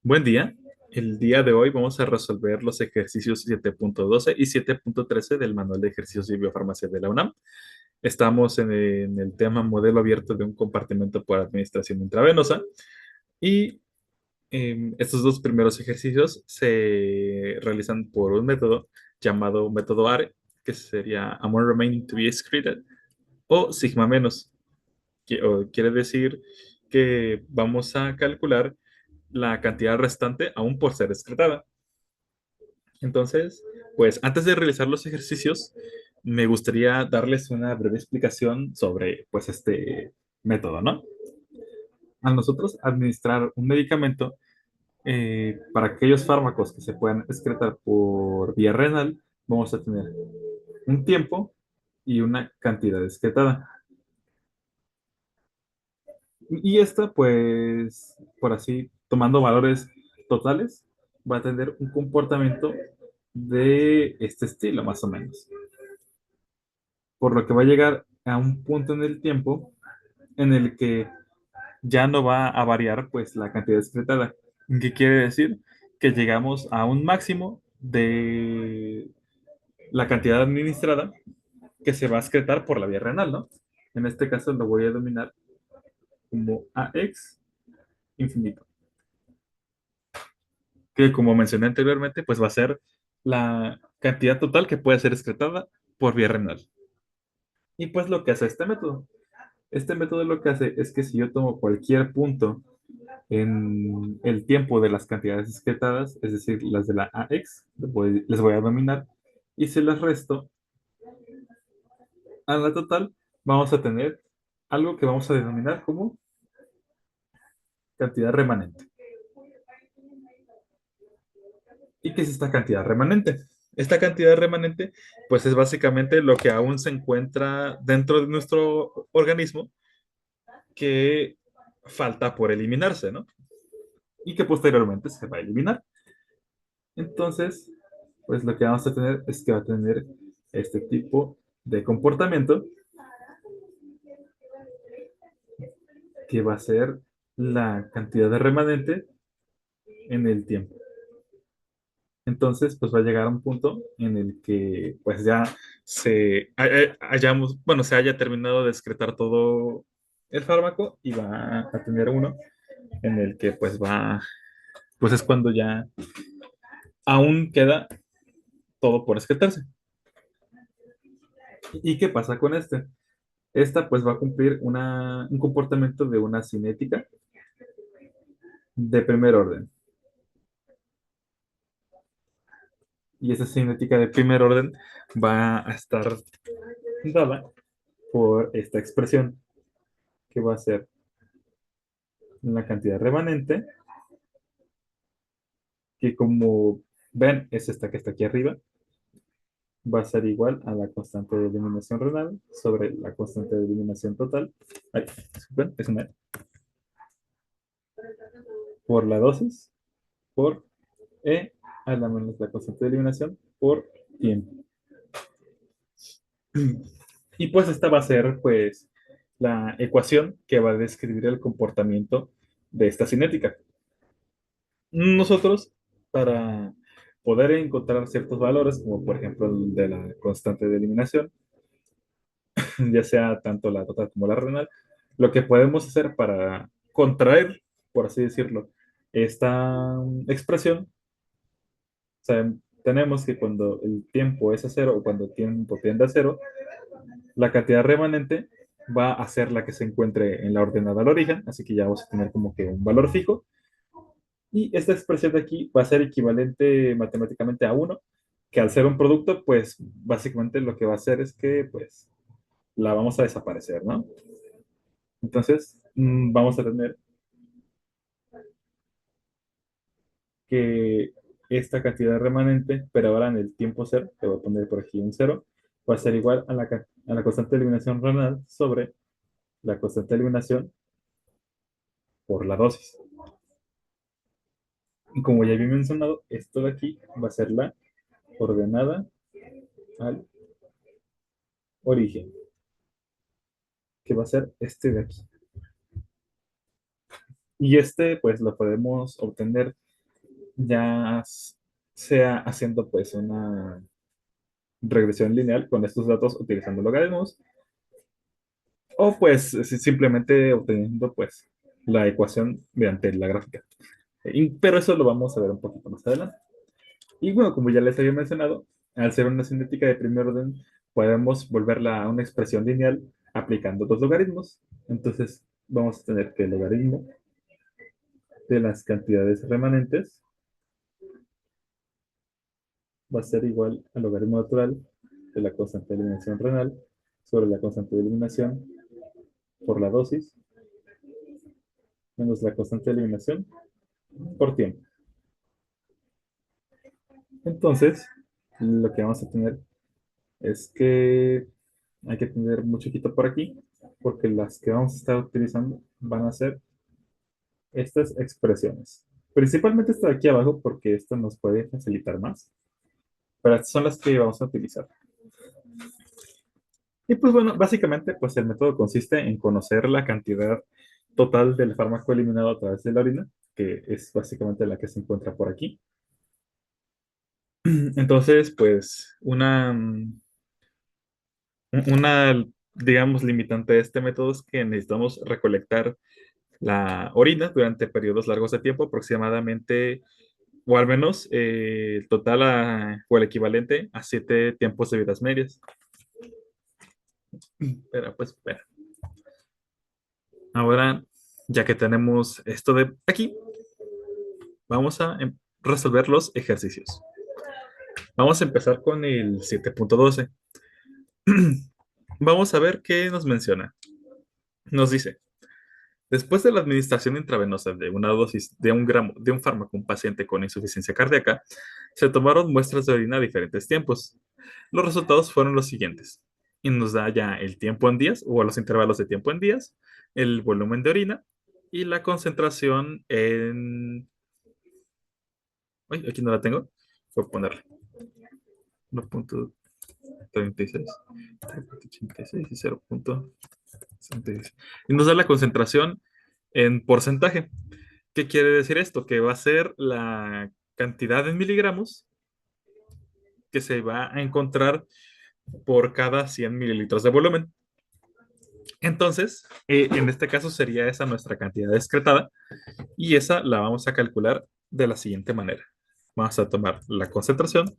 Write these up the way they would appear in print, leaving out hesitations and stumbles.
Buen día. El día de hoy vamos a resolver los ejercicios 7.12 y 7.13 del Manual de Ejercicios de Biofarmacia de la UNAM. Estamos en el tema modelo abierto de un compartimento por administración intravenosa y estos dos primeros ejercicios se realizan por un método llamado método ARE, que sería Amount Remaining to be Excreted, o sigma menos, o quiere decir que vamos a calcular la cantidad restante aún por ser excretada. Entonces, pues antes de realizar los ejercicios, me gustaría darles una breve explicación sobre pues este método, ¿no? Al nosotros administrar un medicamento, para aquellos fármacos que se puedan excretar por vía renal, vamos a tener un tiempo y una cantidad excretada. Y esta, pues, por así, tomando valores totales, va a tener un comportamiento de este estilo, más o menos. Por lo que va a llegar a un punto en el tiempo en el que ya no va a variar, pues, la cantidad excretada. ¿Qué quiere decir? Que llegamos a un máximo de la cantidad administrada que se va a excretar por la vía renal, ¿no? En este caso lo voy a denominar como AX infinito, que como mencioné anteriormente, pues va a ser la cantidad total que puede ser excretada por vía renal. Y pues lo que hace este método lo que hace es que si yo tomo cualquier punto en el tiempo de las cantidades excretadas, es decir, las de la AX, les voy a dominar, y si las resto a la total, vamos a tener algo que vamos a denominar como cantidad remanente. ¿Y qué es esta cantidad remanente? Esta cantidad remanente, pues es básicamente lo que aún se encuentra dentro de nuestro organismo que falta por eliminarse, ¿no? Y que posteriormente se va a eliminar. Entonces, pues lo que vamos a tener es que va a tener este tipo de comportamiento que va a ser la cantidad de remanente en el tiempo. Entonces, pues va a llegar a un punto en el que pues ya hayamos, bueno, se haya terminado de excretar todo el fármaco y va a tener uno en el que pues es cuando ya aún queda todo por excretarse. ¿Y qué pasa con este? Esta pues va a cumplir un comportamiento de una cinética de primer orden. Y esa cinética de primer orden va a estar dada por esta expresión que va a ser la cantidad remanente, que como ven es esta que está aquí arriba, va a ser igual a la constante de eliminación renal sobre la constante de eliminación total. Ay, disculpen, es una por la dosis por E a la menos la constante de eliminación por tiempo. Y pues esta va a ser pues la ecuación que va a describir el comportamiento de esta cinética. Nosotros, para poder encontrar ciertos valores, como por ejemplo el de la constante de eliminación, ya sea tanto la total como la renal, lo que podemos hacer para contraer, por así decirlo, esta expresión, o sea, tenemos que cuando el tiempo es a cero o cuando el tiempo tiende a cero, la cantidad remanente va a ser la que se encuentre en la ordenada al origen, así que ya vamos a tener como que un valor fijo. Y esta expresión de aquí va a ser equivalente matemáticamente a uno, que al ser un producto, pues básicamente lo que va a hacer es que pues la vamos a desaparecer, ¿no? Entonces, vamos a tener que esta cantidad remanente, pero ahora en el tiempo cero, te voy a poner por aquí un cero, va a ser igual a la constante de eliminación renal sobre la constante de eliminación por la dosis. Y como ya había mencionado, esto de aquí va a ser la ordenada al origen, que va a ser este de aquí. Y pues lo podemos obtener ya sea haciendo pues una regresión lineal con estos datos utilizando logaritmos, o pues simplemente obteniendo pues la ecuación mediante la gráfica. Pero eso lo vamos a ver un poquito más adelante. Y bueno, como ya les había mencionado, al ser una cinética de primer orden, podemos volverla a una expresión lineal aplicando dos logaritmos. Entonces, vamos a tener que el logaritmo de las cantidades remanentes va a ser igual al logaritmo natural de la constante de eliminación renal sobre la constante de eliminación por la dosis menos la constante de eliminación por tiempo. Entonces, lo que vamos a tener es que hay que tener mucho quito por aquí, porque las que vamos a estar utilizando van a ser estas expresiones. Principalmente esta de aquí abajo, porque esto nos puede facilitar más, pero estas son las que vamos a utilizar. Y pues bueno, básicamente pues el método consiste en conocer la cantidad total del fármaco eliminado a través de la orina, que es básicamente la que se encuentra por aquí. Entonces, pues una digamos, limitante de este método es que necesitamos recolectar la orina durante periodos largos de tiempo, aproximadamente, o al menos el total o el equivalente a 7 tiempos de vidas medias. Pero pues, espera. Ahora, ya que tenemos esto de aquí, vamos a resolver los ejercicios. Vamos a empezar con el 7.12. Vamos a ver qué nos menciona. Nos dice, después de la administración intravenosa de una dosis de 1 gramo de un fármaco a un paciente con insuficiencia cardíaca, se tomaron muestras de orina a diferentes tiempos. Los resultados fueron los siguientes. Y nos da ya el tiempo en días o los intervalos de tiempo en días, el volumen de orina y la concentración en... Ay, aquí no la tengo. Voy a ponerla. 1.36, 0.86 y 0.66. Y nos da la concentración en porcentaje. ¿Qué quiere decir esto? Que va a ser la cantidad en miligramos que se va a encontrar por cada 100 mililitros de volumen. Entonces, en este caso sería esa nuestra cantidad excretada y esa la vamos a calcular de la siguiente manera. Vamos a tomar la concentración,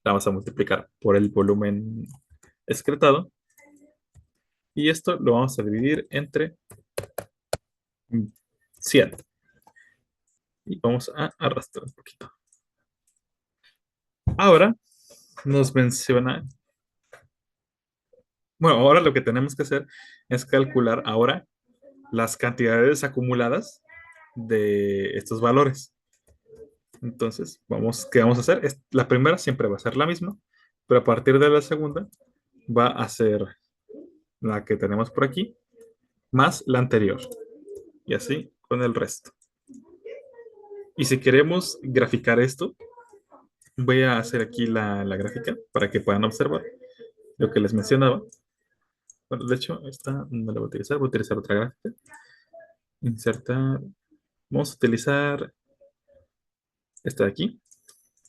la vamos a multiplicar por el volumen excretado y esto lo vamos a dividir entre 100. Y vamos a arrastrar un poquito. Ahora nos menciona, bueno, ahora lo que tenemos que hacer es calcular ahora las cantidades acumuladas de estos valores. Entonces, ¿qué vamos a hacer? La primera siempre va a ser la misma, pero a partir de la segunda va a ser la que tenemos por aquí, más la anterior. Y así con el resto. Y si queremos graficar esto, voy a hacer aquí la gráfica para que puedan observar lo que les mencionaba. Bueno, de hecho, esta no la voy a utilizar otra gráfica. Insertar. Vamos a utilizar esta de aquí.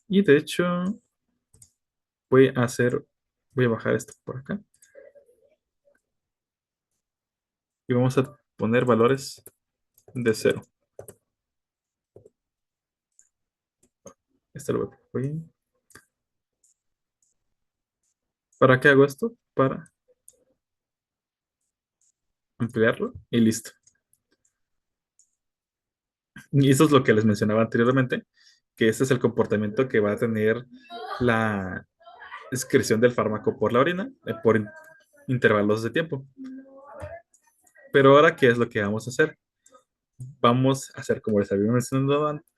Y de hecho, voy a hacer, voy a bajar esto por acá. Y vamos a poner valores de 0. Este lo voy a poner aquí. ¿Para qué hago esto? Para ampliarlo y listo. Y eso es lo que les mencionaba anteriormente, que este es el comportamiento que va a tener la excreción del fármaco por la orina por intervalos de tiempo. Pero ahora, ¿qué es lo que vamos a hacer? Vamos a hacer, como les había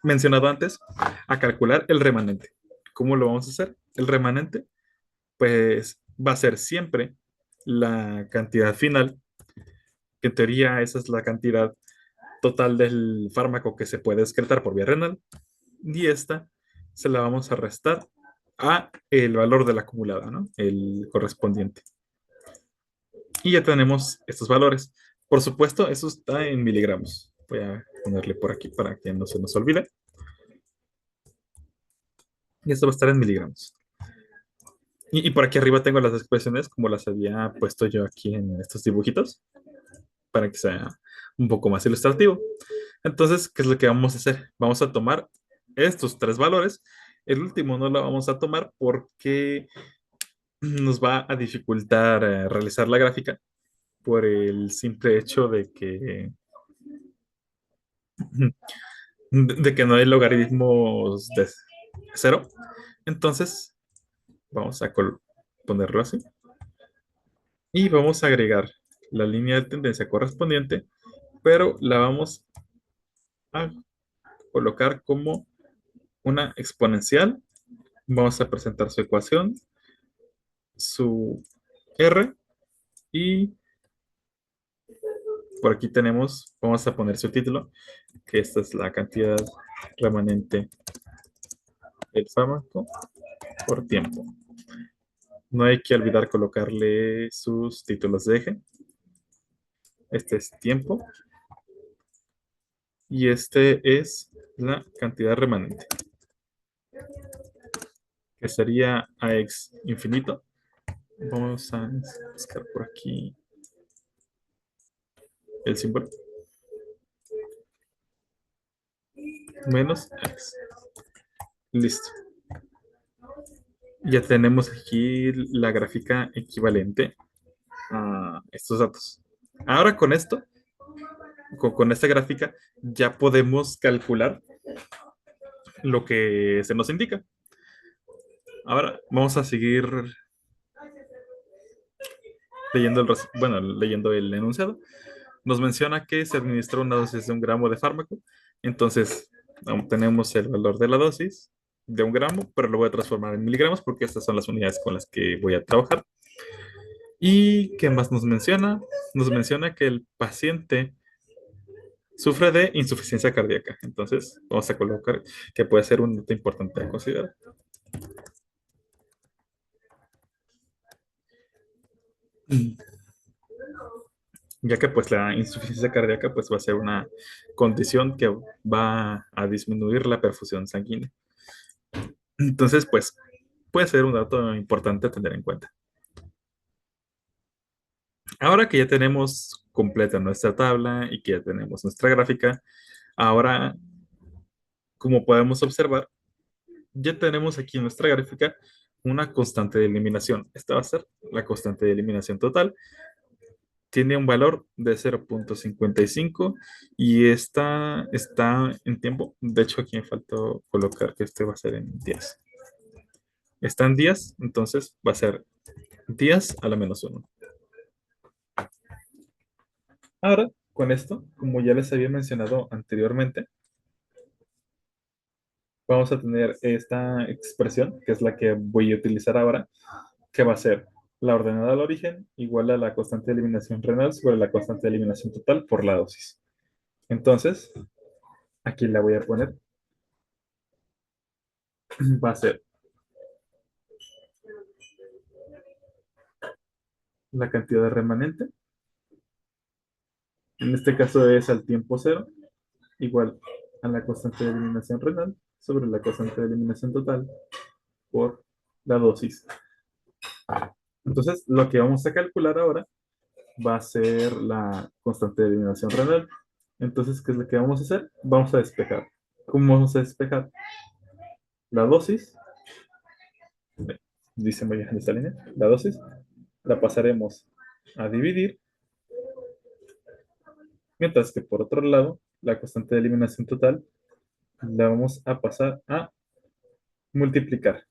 mencionado antes, a calcular el remanente. ¿Cómo lo vamos a hacer? El remanente, pues, va a ser siempre la cantidad final, que en teoría esa es la cantidad total del fármaco que se puede excretar por vía renal, y esta se la vamos a restar a el valor de la acumulada, ¿no? El correspondiente. Y ya tenemos estos valores. Por supuesto, eso está en miligramos. Voy a ponerle por aquí para que no se nos olvide. Y esto va a estar en miligramos. Y por aquí arriba tengo las expresiones como las había puesto yo aquí en estos dibujitos, para que sea un poco más ilustrativo. Entonces, ¿qué es lo que vamos a hacer? Vamos a tomar estos tres valores. El último no lo vamos a tomar porque nos va a dificultar realizar la gráfica por el simple hecho de que no hay logaritmos de cero. Entonces, vamos a ponerlo así. Y vamos a agregar la línea de tendencia correspondiente, pero la vamos a colocar como una exponencial. Vamos a presentar su ecuación, su R, y por aquí tenemos, vamos a poner su título, que esta es la cantidad remanente del fármaco por tiempo. No hay que olvidar colocarle sus títulos de eje. Este es tiempo y este es la cantidad remanente, que sería AX infinito. Vamos a buscar por aquí el símbolo. Menos X. Listo. Ya tenemos aquí la gráfica equivalente a estos datos. Ahora con esto, con esta gráfica, ya podemos calcular lo que se nos indica. Ahora vamos a seguir leyendo leyendo el enunciado. Nos menciona que se administró una dosis de 1 gramo de fármaco. Entonces, tenemos el valor de la dosis de 1 gramo, pero lo voy a transformar en miligramos porque estas son las unidades con las que voy a trabajar. ¿Y qué más nos menciona? Nos menciona que el paciente sufre de insuficiencia cardíaca. Entonces, vamos a colocar que puede ser un dato importante a considerar. Ya que pues la insuficiencia cardíaca pues va a ser una condición que va a disminuir la perfusión sanguínea. Entonces, pues puede ser un dato importante a tener en cuenta. Ahora que ya tenemos completa nuestra tabla y que ya tenemos nuestra gráfica, ahora, como podemos observar, ya tenemos aquí en nuestra gráfica una constante de eliminación. Esta va a ser la constante de eliminación total. Tiene un valor de 0,55 y esta está en tiempo. De hecho, aquí me faltó colocar que este va a ser en días. Está en días, entonces va a ser días a la -1. Ahora, con esto, como ya les había mencionado anteriormente, vamos a tener esta expresión, que es la que voy a utilizar ahora, que va a ser la ordenada al origen igual a la constante de eliminación renal sobre la constante de eliminación total por la dosis. Entonces, aquí la voy a poner. Va a ser la cantidad de remanente. En este caso es al tiempo cero, igual a la constante de eliminación renal sobre la constante de eliminación total por la dosis. Entonces, lo que vamos a calcular ahora va a ser la constante de eliminación renal. Entonces, ¿qué es lo que vamos a hacer? Vamos a despejar. ¿Cómo vamos a despejar? La dosis, dice muy bien en esta línea, la dosis la pasaremos a dividir, mientras que por otro lado, la constante de eliminación total la vamos a pasar a multiplicar.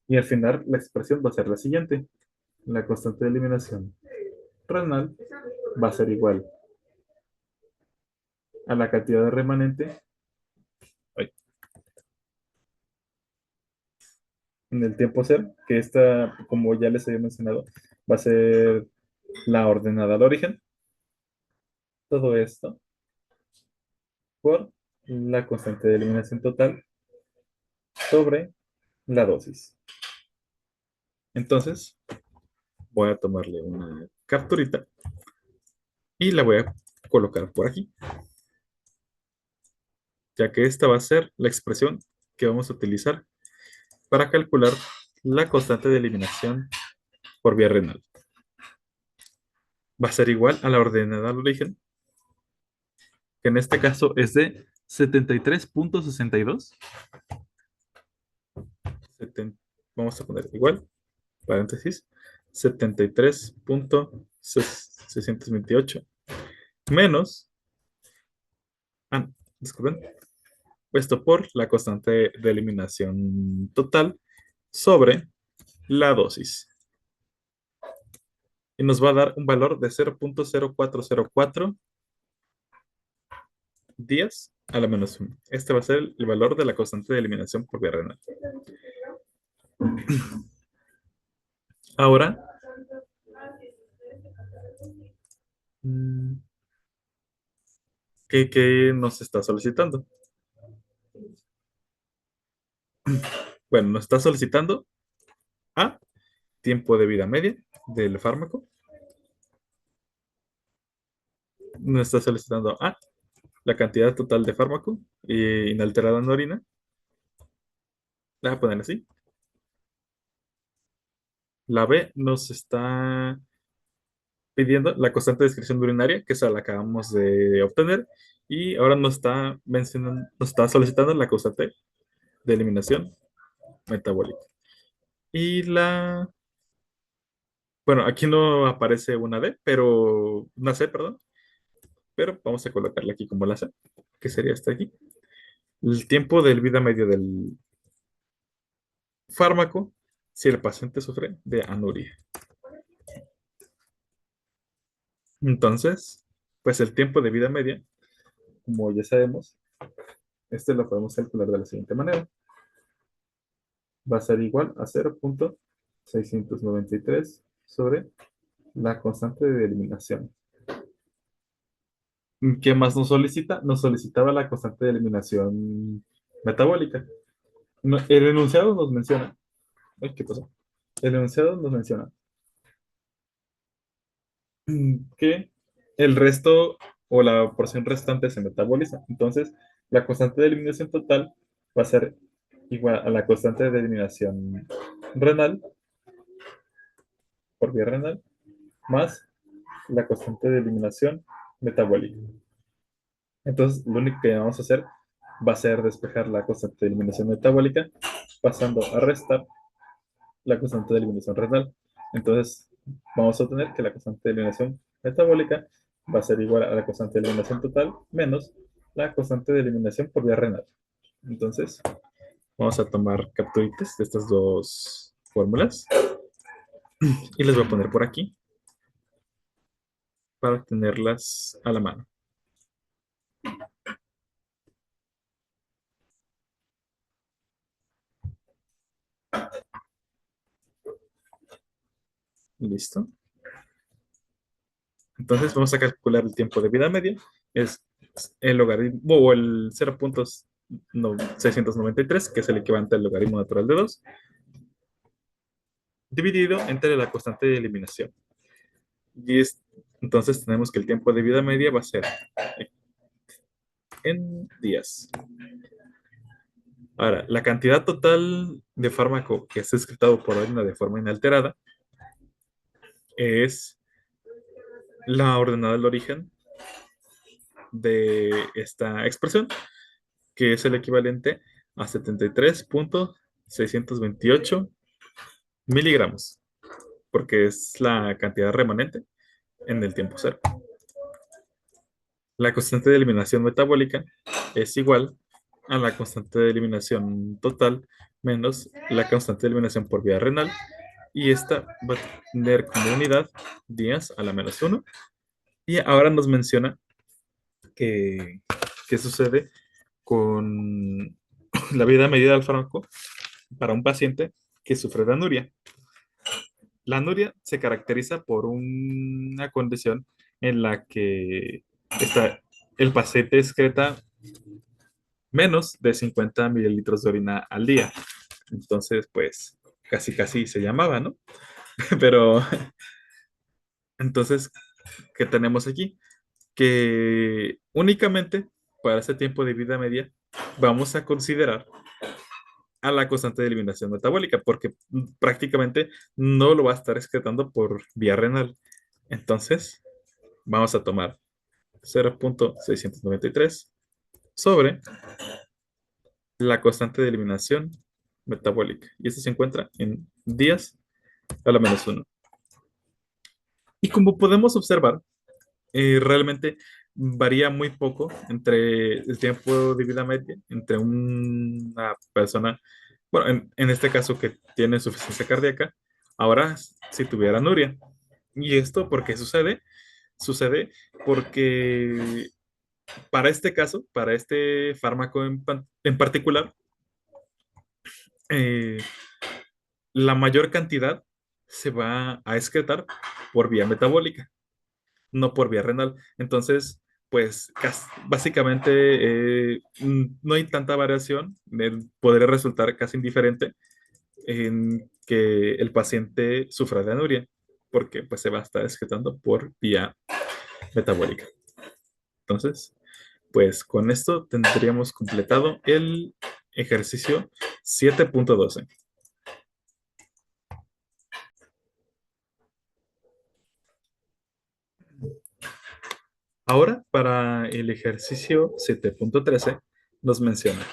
Y al final la expresión va a ser la siguiente. La constante de eliminación renal va a ser igual a la cantidad de remanente en el tiempo cero, que esta, como ya les había mencionado, va a ser la ordenada al origen. Todo esto por la constante de eliminación total sobre la dosis. Entonces, voy a tomarle una capturita y la voy a colocar por aquí. ya que esta va a ser la expresión que vamos a utilizar para calcular la constante de eliminación por vía renal. Va a ser igual a la ordenada al origen, que en este caso es de 73.62. Vamos a poner igual, paréntesis, 73.628 menos, ah, disculpen, esto por la constante de eliminación total sobre la dosis. Y nos va a dar un valor de 0.0404 días a la menos 1. Este va a ser el valor de la constante de eliminación por vía renal. Ahora, ¿qué nos está solicitando? Bueno, nos está solicitando A, tiempo de vida media del fármaco. Nos está solicitando A, la cantidad total de fármaco inalterada en orina. La voy a poner así. La B nos está pidiendo la constante de excreción urinaria, que esa la acabamos de obtener. Y ahora nos está solicitando la constante de eliminación metabólica. Y bueno, aquí no aparece una C, perdón, pero vamos a colocarla aquí como la C, que sería esta aquí. El tiempo de vida medio del fármaco si el paciente sufre de anuria. Entonces, pues el tiempo de vida media, como ya sabemos, este lo podemos calcular de la siguiente manera. Va a ser igual a 0.693 sobre la constante de eliminación. ¿Qué más nos solicita? Nos solicitaba la constante de eliminación metabólica. El enunciado nos menciona. Ay, ¿qué pasó? El enunciado nos menciona que el resto o la porción restante se metaboliza. Entonces, la constante de eliminación total va a ser igual a la constante de eliminación renal por vía renal más la constante de eliminación metabólica. Entonces, lo único que vamos a hacer va a ser despejar la constante de eliminación metabólica pasando a restar la constante de eliminación renal. Entonces, vamos a obtener que la constante de eliminación metabólica va a ser igual a la constante de eliminación total menos la constante de eliminación por vía renal. Entonces, vamos a tomar capturitas de estas dos fórmulas y les voy a poner por aquí para tenerlas a la mano. Listo. Entonces vamos a calcular el tiempo de vida media. Es el logaritmo o el 0.693, que es el equivalente al logaritmo natural de 2, dividido entre la constante de eliminación. Entonces tenemos que el tiempo de vida media va a ser en días. Ahora, la cantidad total de fármaco que es excretado por orina de forma inalterada es la ordenada del origen de esta expresión, que es el equivalente a 73.628 miligramos, porque es la cantidad remanente en el tiempo cero. La constante de eliminación metabólica es igual a la constante de eliminación total menos la constante de eliminación por vía renal, y esta va a tener como unidad días a la menos 1. Y ahora nos menciona que, qué sucede con la vida medida del fármaco para un paciente que sufre de anuria. La anuria se caracteriza por una condición en la que el paciente excreta menos de 50 mililitros de orina al día. Entonces, pues, casi casi se llamaba, ¿no? Pero, entonces, ¿qué tenemos aquí? Que únicamente para ese tiempo de vida media vamos a considerar a la constante de eliminación metabólica, porque prácticamente no lo va a estar excretando por vía renal. Entonces, vamos a tomar 0,693 sobre la constante de eliminación metabólica. Y esto se encuentra en días a la -1. Y como podemos observar, realmente varía muy poco entre el tiempo de vida media entre una persona, bueno, en este caso que tiene insuficiencia cardíaca, ahora si tuviera anuria. ¿Y esto por qué sucede? Sucede porque para este caso, para este fármaco en particular, eh, la mayor cantidad se va a excretar por vía metabólica, no por vía renal. Entonces, pues básicamente no hay tanta variación. Podría resultar casi indiferente en que el paciente sufra de anuria, porque pues se va a estar excretando por vía metabólica. Entonces, pues con esto tendríamos completado el ejercicio 7.12. Ahora, para el ejercicio 7.13, nos menciona,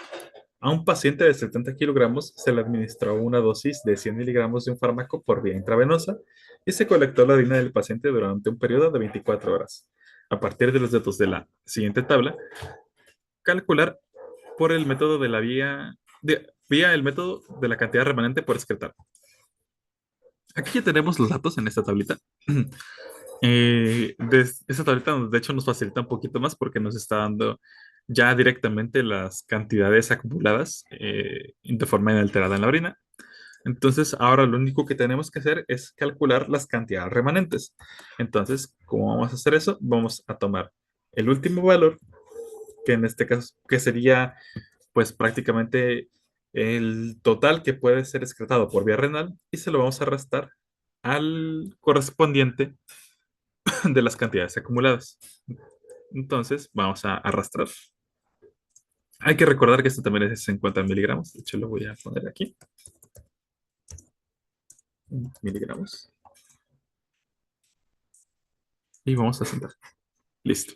a un paciente de 70 kilogramos se le administró una dosis de 100 miligramos de un fármaco por vía intravenosa y se colectó la orina del paciente durante un periodo de 24 horas. A partir de los datos de la siguiente tabla, calcular por el método de la vía el método de la cantidad remanente por excretar. Aquí ya tenemos los datos en esta tablita. Esta tablita, de hecho, nos facilita un poquito más porque nos está dando ya directamente las cantidades acumuladas de forma inalterada en la orina. Entonces, ahora lo único que tenemos que hacer es calcular las cantidades remanentes. Entonces, ¿cómo vamos a hacer eso? Vamos a tomar el último valor, que en este caso, que sería pues prácticamente el total que puede ser excretado por vía renal y se lo vamos a restar al correspondiente de las cantidades acumuladas. Entonces, vamos a arrastrar. Hay que recordar que esto también es de 50 miligramos. De hecho, lo voy a poner aquí. Miligramos. Y vamos a sentar. Listo.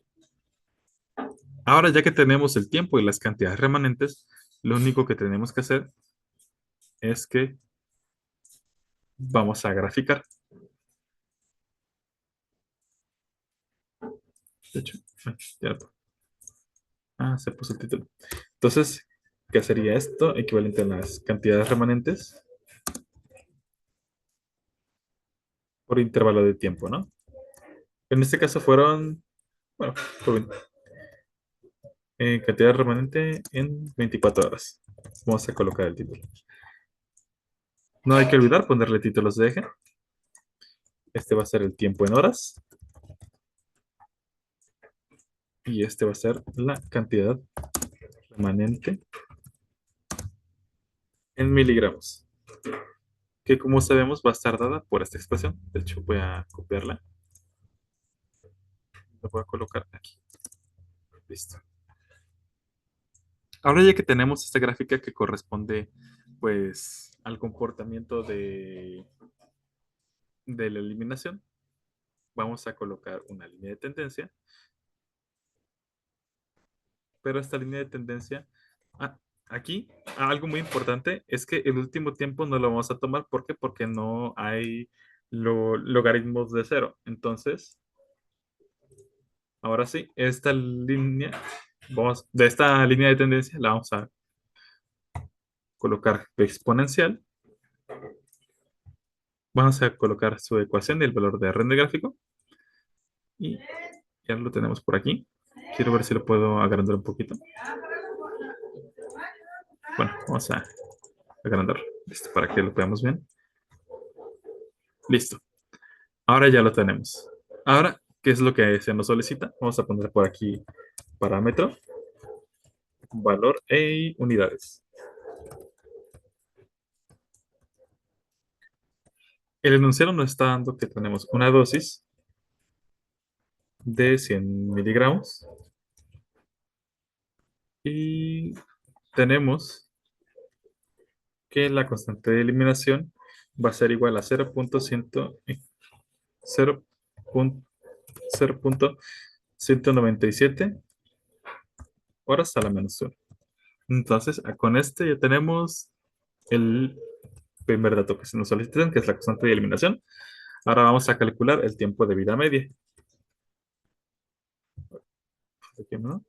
Ahora, ya que tenemos el tiempo y las cantidades remanentes, lo único que tenemos que hacer es que vamos a graficar. De hecho, ya, se puso el título. Entonces, ¿qué sería esto? Equivalente a las cantidades remanentes por intervalo de tiempo, ¿no? En este caso fueron, bueno, por cantidad remanente en 24 horas. Vamos a colocar el título. No hay que olvidar ponerle títulos de eje. Este va a ser el tiempo en horas. Y este va a ser la cantidad remanente en miligramos. Que como sabemos va a estar dada por esta expresión. De hecho, voy a copiarla. La voy a colocar aquí. Listo. Ahora ya que tenemos esta gráfica que corresponde pues al comportamiento de la eliminación, vamos a colocar una línea de tendencia, pero esta línea de tendencia, ah, aquí algo muy importante es que el último tiempo no lo vamos a tomar. ¿Por qué? Porque no hay logaritmos de cero. Entonces, ahora sí, esta línea, de esta línea de tendencia la vamos a colocar exponencial. Vamos a colocar su ecuación y el valor de rende gráfico. Y ya lo tenemos por aquí. Quiero ver si lo puedo agrandar un poquito. Bueno, vamos a agrandar. Listo, para que lo veamos bien. Listo. Ahora ya lo tenemos. Ahora, ¿qué es lo que se nos solicita? Vamos a poner por aquí parámetro, valor e unidades. El enunciado nos está dando que tenemos una dosis de 100 miligramos y tenemos que la constante de eliminación va a ser igual a 0.197 horas a la menos 1. Entonces, con este ya tenemos el primer dato que se nos solicitan, que es la constante de eliminación. Ahora vamos a calcular el tiempo de vida media. Aquí, ¿no?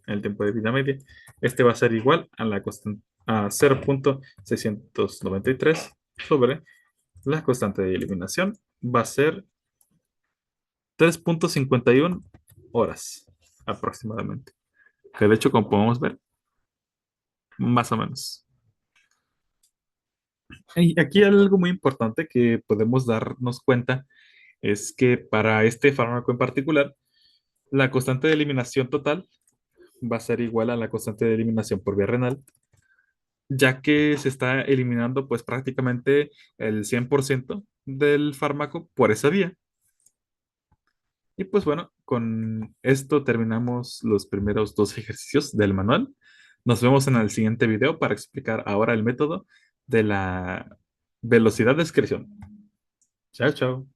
El tiempo de vida media. Este va a ser igual a la constante a 0.693 sobre la constante de eliminación. Va a ser 3.51 horas aproximadamente. Que de hecho, como podemos ver, más o menos. Y aquí hay algo muy importante que podemos darnos cuenta es que para este fármaco en particular, la constante de eliminación total va a ser igual a la constante de eliminación por vía renal, ya que se está eliminando pues prácticamente el 100% del fármaco por esa vía. Y pues bueno, con esto terminamos los primeros dos ejercicios del manual. Nos vemos en el siguiente video para explicar ahora el método de la velocidad de excreción. Chao, chao.